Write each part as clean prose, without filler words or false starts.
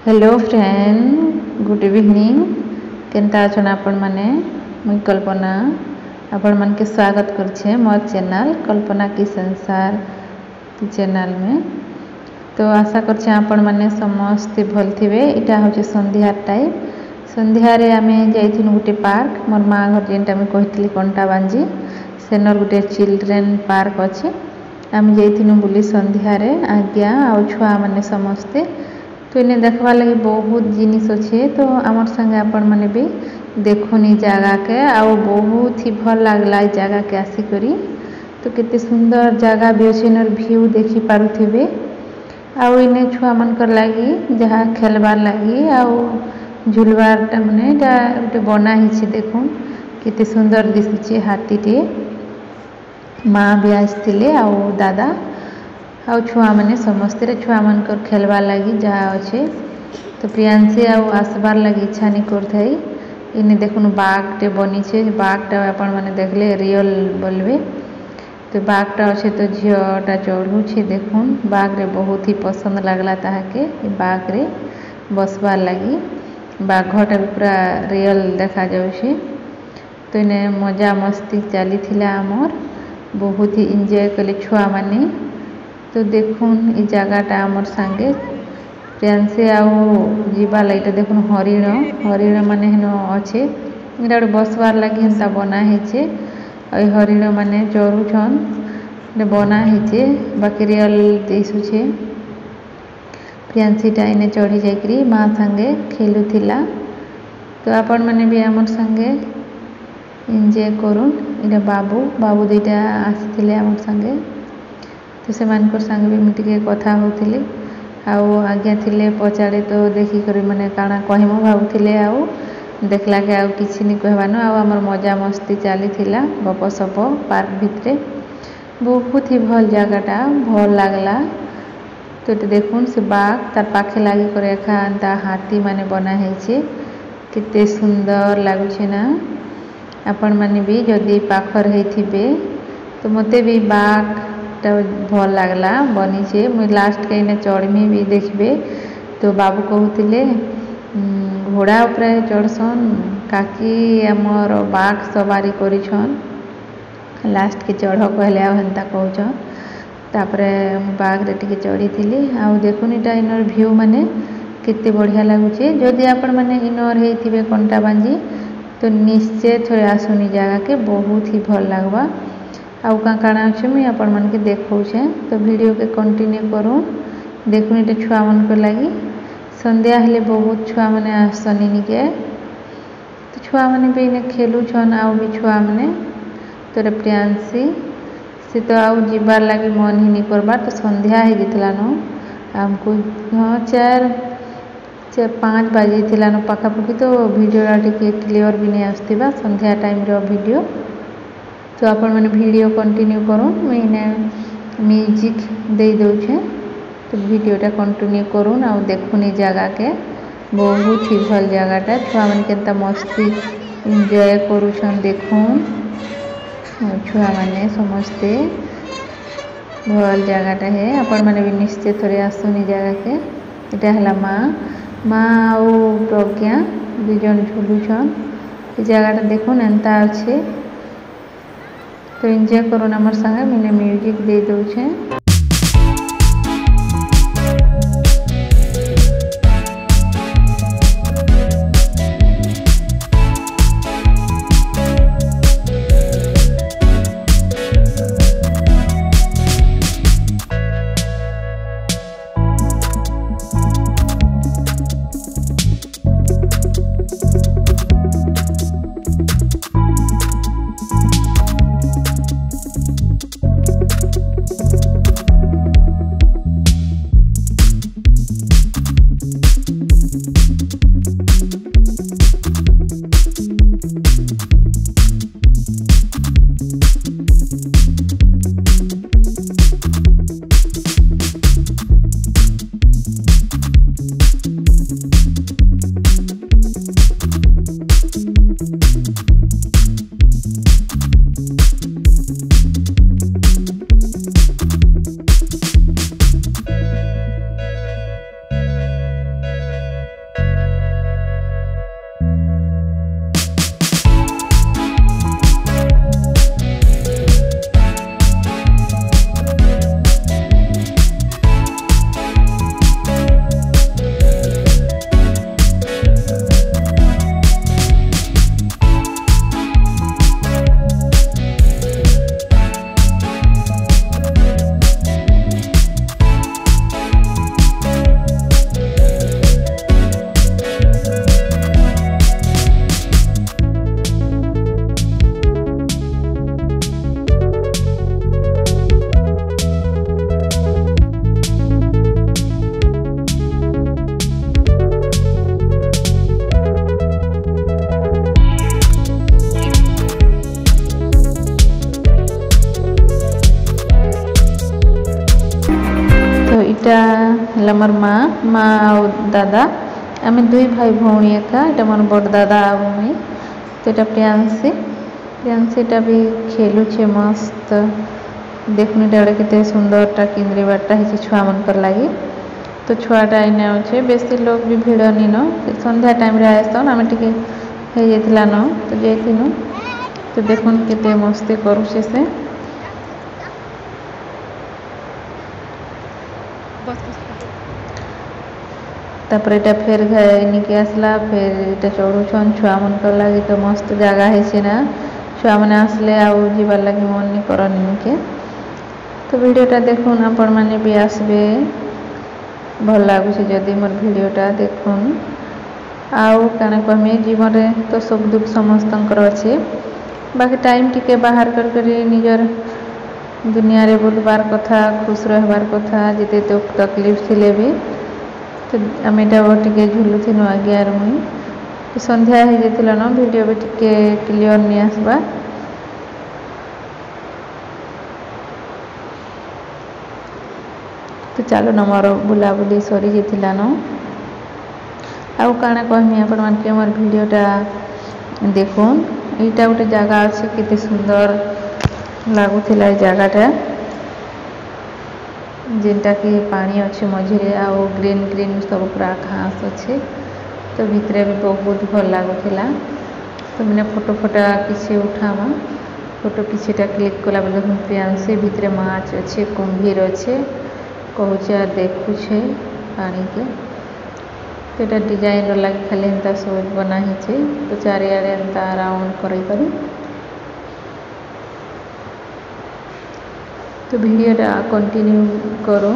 Hello friend, good evening. केनता अछन आपण माने? मुई कल्पना आपण मन के स्वागत करछे मोर चैनल कल्पना की संसार चैनल में। तो आशा करछे आपण माने समस्त भल थिबे। इटा होचे संध्या टाइम। संध्या रे आमे जाइथिनु गुटे पार्क। मोर मां घर जेनटा में कहितली कंटा बांजी सेनर गुटे चिल्ड्रेन पार्क अछि। आमे जाइथिनु बुली संध्या रे आज्ञा आ छुआ माने समस्ते। तो इन्हें देखवा लगी बहुत जिनिस अच्छे। तो आमर संगे आपण माने भी देखुनी जगह के आउ बहुत ही भल लागला जगह के आसी करी। तो केते सुंदर जगह भी अच्छे। इनर व्यू देखी पारुथिबे। आउ इने छुआ मन कर लागी जहाँ खेलबार लागी आउ झुलवार माने गोटे बना ही देखुन केते सुंदर दिसुचे। हाथीटे माँ भी आसथिले आउ दादा आउ छुआ माने समस्ते छुआ मन कर खेलबार लागी जहाँ अच्छे। तो प्रियांशी आउ आसबार लगी इच्छा नहीं करथाई। इने देखुन बाघटे बनीचे। बाघटा आपण माने देखले रियल बोलबे। तो बाघटा अच्छे तो झीटा चढ़ुचे देखुन। बाघ रे बहुत ही पसंद लागला ताहाके बाघ रे बसबार लगी। बाघटा भी पूरा रियल देखा जाउछे। तो इने मजा मस्ती चली थिला आमर। बहुत ही एंजॉय कले छुआ माने। तो देखुन ई जगहटा आमर संगे प्रियांशी आउ जीवा लाइट देखुन हरिण हरिण माने हेनो अच्छे। इटा गोटे बसबार लगी हेन्ता बना हेचे। हरिण माने चढ़ुछन बना हेचे बाकी रियल दिशुचे। प्रियांशीटा इने चढ़ी जाकरी माँ संगे खेलुथिला। तो आपण माने भी आमर संगे एंजॉय करुन। इटा बाबू बाबू दुईटा आसीथिले आमर संगे। तो से संगे भी मुझे कथा होतिले आउ आज्ञा थिले पचारे। तो देखी करी माने काना कहमो भाबुथिले आउ देखला के आउ किछि नि कहबानो आउ हमर मजा मस्ती चली थिला गप सप पार्क भितरे। बहुत ही भल जगहटा भल लागला। तो ये देखुन से बाघ तार पाखे लागी करे एखा अंता हाथी माने बना हेचे। केते सुंदर लागुछे ना। आपण माने भी जदि पाखर हेथिबे तो मते भी बाघ भल लागला बनीचे। मुझे लास्ट के इने चढ़मी भी देखबे। तो बाबू कहूतिले घोड़ा उपरे चढ़सन काकी आमर बाघ सवारी करिछन लास्ट के चढ़ कहले आ हेन्ता कहछन। तापरे बाघ रे टिके चढ़ी थिली आउ देखुन इटा इनर व्यू माने केते बढ़िया लागुचे। जदि आपण माने इनर हेथिबे कंटा बांजी तो निश्चय थोड़े आसुनी जगह के बहुत ही भल लागबा। आउ काଣା अच्छे मुझे आपण मन के देखौछे। तो वीडियो के कंटिन्यू करूँ। देखुन इटे छुआ मन को लगी संध्या हेले बहुत छुआ माने आसन इनिके। तो छुआ माने भी इने खेलुछन आउ भी छुआ माने। तो प्रियांशी से तो आउ जीवार लगी मन ही नहीं करबार। तो संध्या ही जितला नो आमको 4-5 बजे थिला नो पाखापाखि। तो वीडियोटा टिके क्लियर भी नहीं आसथिबा संध्या टाइम रो वीडियो। तो आपण मैंने वीडियो कंटिन्यू करूँ। मैंने म्यूजिक दे दूचे। तो वीडियोटा कंटिन्यू करूँ आउ देखुनी जगह के बहुत ही भल जगहटा। छुआ मन केन्ता मस्ती एंजॉय करूछन देखुन। छुआ माने समस्ते भल जगहटा है। आपण मैंने भी निश्चय थोड़े आसुनी जगह के। इटा हला माँ आउ प्रज्ञा दुई जन झुलुछन। ये जगहटा देखुन एंता अच्छे। तो एंजॉय करूँ आमर संगे। मैंने म्यूजिक दे दूचे। है मोर माँ माँ और दादा आम दुई भाई भौणी एका ये मोर बड़ दादा आ मुई तो ये प्रियांशीटा भी खेलुचे मस्त देखुन के सुंदरटा किंद्रीबारटा है छुआ मनकर लगी तो छुआटा इने अच्छे बेसी लोग भी भिड़ नीन संध्या टाइम आसन आम टे न तो जाइनु तो देखुन के मस्ती करुचे से तापर एटा फेर निके आसला फिर एटा चढ़ुछन छुआ मनकर लगी तो मस्त जगह है ना छुआ मैंने आसले आउ जीवार लगी मन नहीं करनी के तो वीडियोटा देखुन आपण मैंने भी आसबे भल लगुच जदि मोर वीडियोटा देखुन आउ काना कहमी जीवन में तो सब दुख समस्तंकर अच्छे बाकी टाइम टिके बाहर कर निजर दुनिया रे बुलबार कथा खुश रहबार कथा जिते दुख तकलीफ थिले भी तो आम टे झुलुन आगे मुई तो संध्या हो जाता न वीडियो भी टिके क्लियर नहीं आसबा तो चलो न मोर बुलाबुली सरी जाता न आउ काना कहमी आपण मानके मोर वीडियोटा देखुन यहाँ गोटे जगह अच्छे केते सुंदर लगुला जगहटा जेनटा कि पानी अच्छे मझे आउ ग्रीन ग्रीन सब पूरा घास अच्छे तो भितरे भी बहुत भल लगुला तो मैंने फोटो किसी उठामा फोटो किसीटा क्लिक कला बेले देखुन प्रियांशी भितरे माछ अच्छे कुंभीर अच्छे कहूचे देखुचे पानी के तो ये डिजाइन लगे खाली एंता सोच बना ही तो चारियाड़े एंता राउंड कर तो वीडियोटा कंटिन्यू करो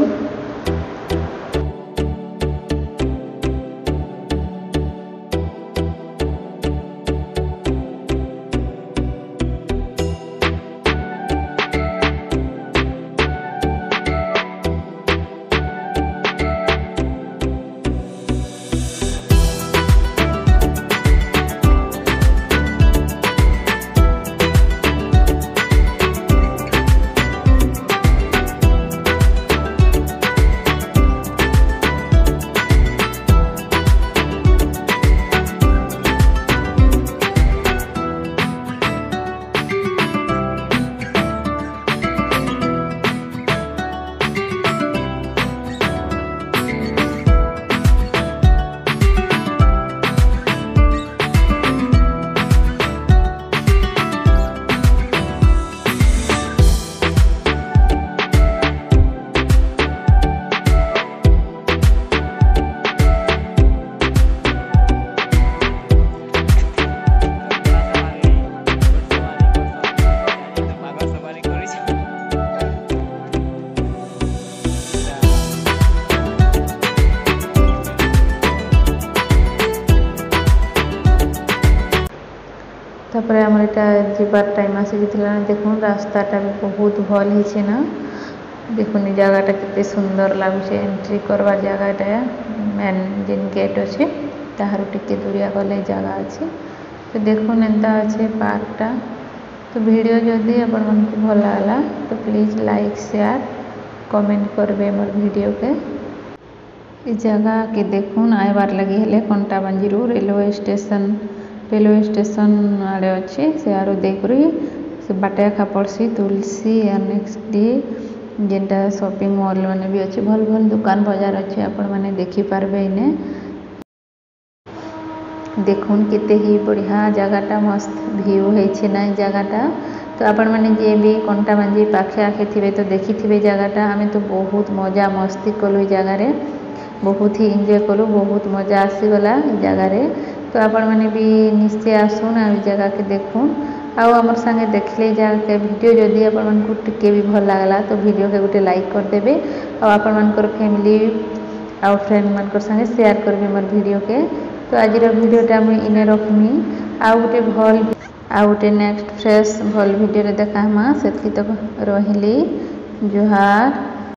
तापर आमर यहाँ जीवार टाइम आसी देखुन रास्ताटा भी बहुत भल है ना देखुन जगहटा कितने सुंदर लगुचे एंट्री करवार जगहटा मेन जिन गेट अच्छे ताहार टिके दूरिया गले जगह अच्छे तो देखुन एंता अच्छे पार्कटा तो वीडियो जदि आपण मानकु भल लागला तो प्लीज लाइक शेयर कमेंट करबे मोर वीडियो के इस जगह के देखुन आयबार लगी हेले कंटाबांजी रेलवे स्टेशन आड़े अच्छे से आड़ देकर से बाटे खा पड़सी तुलसी और नेक्स्ट डे जेनटा शॉपिंग मॉल मैंने भी अच्छे भल भल दुकान बाजार अच्छे आपण मैंने देखी पारबे इने देखुन केते ही बढ़िया जगहटा मस्त व्यू है ना जगहटा तो आपण मैंने जे भी कंटाबांजी पाखे आखे थे तो देखी थे जगहटा आम तो बहुत मजा मस्ती कलु जगार बहुत ही एंजॉय कलु बहुत मजा आसीगला जगार तो आपण मैंने भी निश्चय आसुन आ जगह के देखुन आउ आमर संगे देखले जगह वीडियो जदि आपण मानकु टिके भी भल लागला तो वीडियो के गोटे लाइक करदेवे आपण मानकर फैमिली आउ फ्रेंड मानकर संगे शेयर करबे मोर वीडियो के तो आज वीडियोटा मुई इने रखमी आउ गोटे नेक्स्ट फ्रेश भल वीडियो रे देखामा सेतकी तो रहिली जोहार।